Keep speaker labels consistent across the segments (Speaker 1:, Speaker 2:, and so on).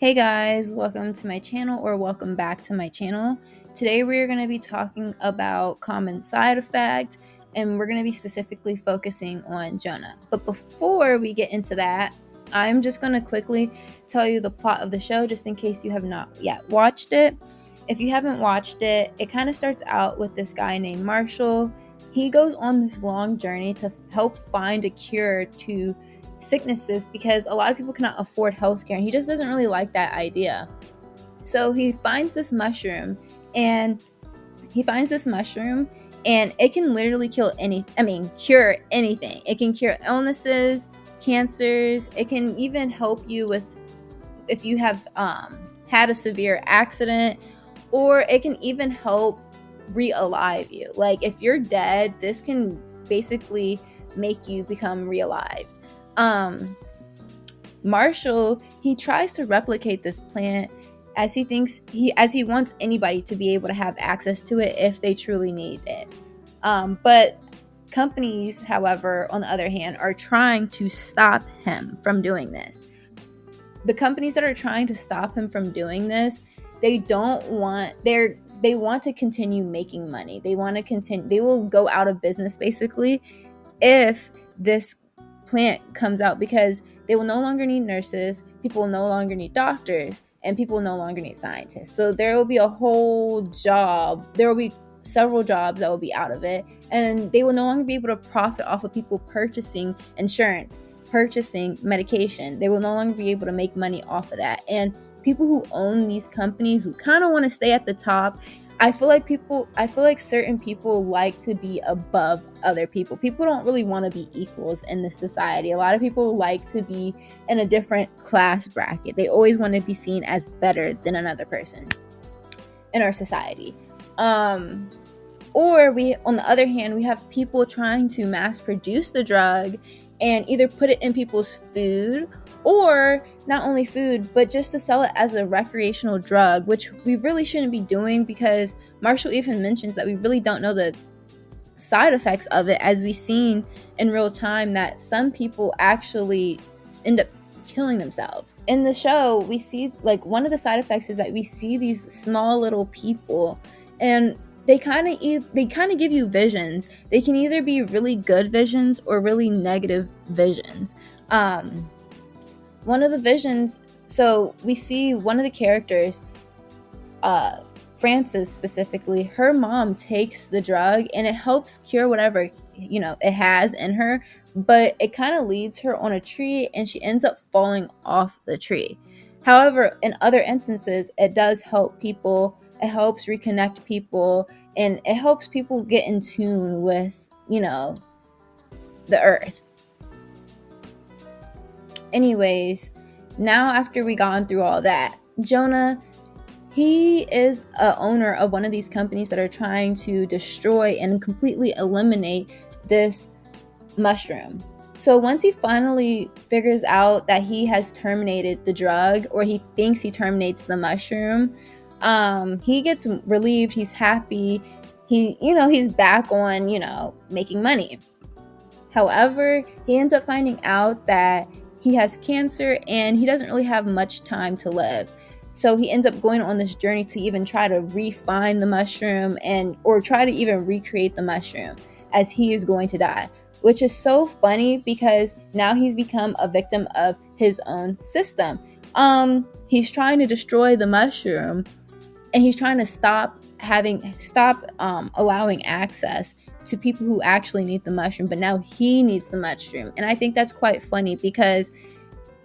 Speaker 1: Hey guys, welcome to my channel or welcome back to my channel. Today we're going to be talking about common side effects and we're going to be specifically focusing on Jona. But before we get into that, I'm just going to quickly tell you the plot of the show just in case you have not yet watched it. If you haven't watched it, it kind of starts out with this guy named Marshall. He goes on this long journey to help find a cure to sicknesses because a lot of people cannot afford healthcare and he just doesn't really like that idea. So he finds this mushroom and it can literally cure anything. It can cure illnesses, cancers. It can even help you with if you have had a severe accident, or it can even help re-alive you. Like if you're dead, this can basically make you become re-alive. Marshall, he tries to replicate this plant as he wants anybody to be able to have access to it if they truly need it. But companies, however, on the other hand, are trying to stop him from doing this. The companies that are trying to stop him from doing this, they want to continue making money. They will go out of business basically if this plant comes out, because they will no longer need nurses, people will no longer need doctors, and people will no longer need scientists. So there will be several jobs that will be out of it, and they will no longer be able to profit off of people purchasing insurance, purchasing medication. They will no longer be able to make money off of that. And people who own these companies, who kind of want to stay at the top, I feel like certain people like to be above other people. People don't really want to be equals in this society. A lot of people like to be in a different class bracket. They always want to be seen as better than another person in our society. On the other hand, we have people trying to mass produce the drug and either put it in people's food, or not only food, but just to sell it as a recreational drug, which we really shouldn't be doing, because Marshall even mentions that we really don't know the side effects of it, as we've seen in real time that some people actually end up killing themselves. In the show, we see like one of the side effects is that we see these small little people, and they kind of give you visions. They can either be really good visions or really negative visions. One of the visions, so we see one of the characters, Frances specifically, her mom takes the drug and it helps cure whatever, it has in her, but it kind of leads her on a tree and she ends up falling off the tree. However, in other instances, it does help people. It helps reconnect people, and it helps people get in tune with, the earth. Anyways, now after we gone through all that, Jona, he is a owner of one of these companies that are trying to destroy and completely eliminate this mushroom. So once he finally figures out that he has terminated the drug, or he thinks he terminates the mushroom, he gets relieved. He's happy. He's back on, making money. However, he ends up finding out that he has cancer and he doesn't really have much time to live. So he ends up going on this journey to even try to refine the mushroom or try to even recreate the mushroom, as he is going to die, which is so funny because now he's become a victim of his own system. He's trying to destroy the mushroom, and he's trying to stop allowing access to people who actually need the mushroom, but now he needs the mushroom. And I think that's quite funny because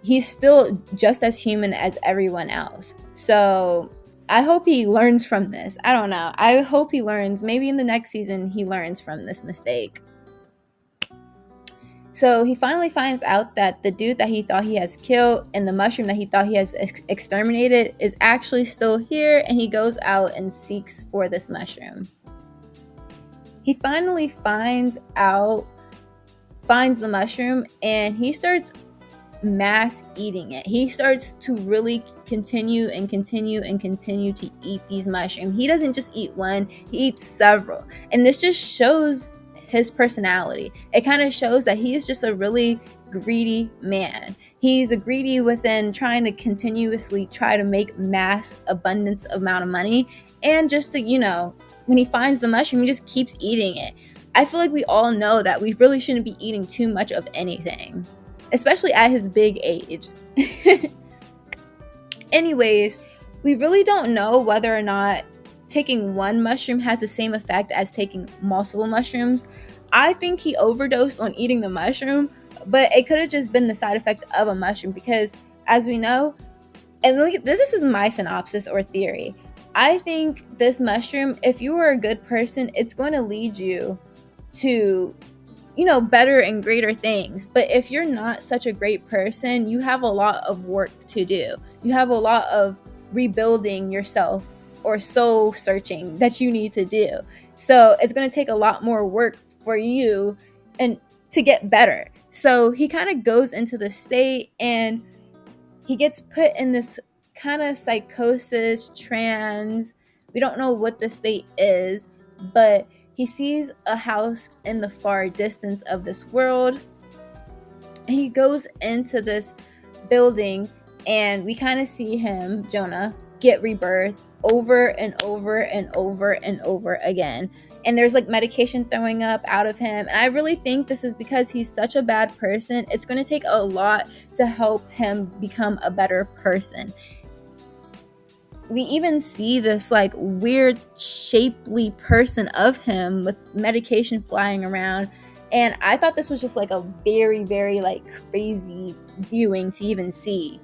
Speaker 1: he's still just as human as everyone else. So I hope he learns from this. I don't know. I hope he learns. Maybe in the next season he learns from this mistake. So he finally finds out that the dude that he thought he has killed and the mushroom that he thought he has exterminated is actually still here, and he goes out and seeks for this mushroom. He finally finds the mushroom, and he starts mass eating it. He starts to really continue to eat these mushrooms. He doesn't just eat one, he eats several. And this just shows his personality. It kind of shows that he is just a really greedy man. He's a greedy within trying to continuously try to make mass abundance amount of money, and just to, when he finds the mushroom, he just keeps eating it. I feel like we all know that we really shouldn't be eating too much of anything, especially at his big age. Anyways, we really don't know whether or not taking one mushroom has the same effect as taking multiple mushrooms. I think he overdosed on eating the mushroom, but it could have just been the side effect of a mushroom because, as we know, and look, this is my synopsis or theory. I think this mushroom, if you are a good person, it's going to lead you to, better and greater things. But if you're not such a great person, you have a lot of work to do. You have a lot of rebuilding yourself or soul searching that you need to do. So it's going to take a lot more work for you and to get better. So he kind of goes into the state and he gets put in this kind of psychosis, trance. We don't know what the state is, but he sees a house in the far distance of this world. And he goes into this building, and we kind of see him, Jonah, get rebirth over and over and over and over again. And there's like medication throwing up out of him. And I really think this is because he's such a bad person. It's going to take a lot to help him become a better person. We even see this like weird shapely person of him with medication flying around. And I thought this was just like a very, very like crazy viewing to even see.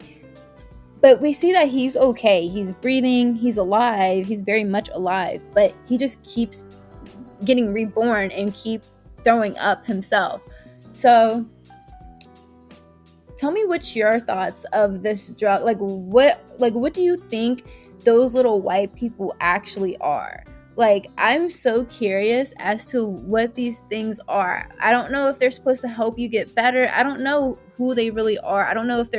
Speaker 1: But we see that he's okay. He's breathing. He's alive. He's very much alive. But he just keeps getting reborn and keep throwing up himself. So tell me what's your thoughts of this drug. What do you think those little white people actually are? Like, I'm so curious as to what these things are. I don't know if they're supposed to help you get better. I don't know who they really are. I don't know if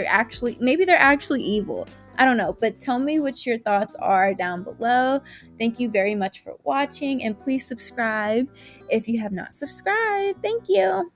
Speaker 1: maybe they're actually evil. I don't know, but tell me what your thoughts are down below. Thank you very much for watching, and please subscribe if you have not subscribed. Thank you.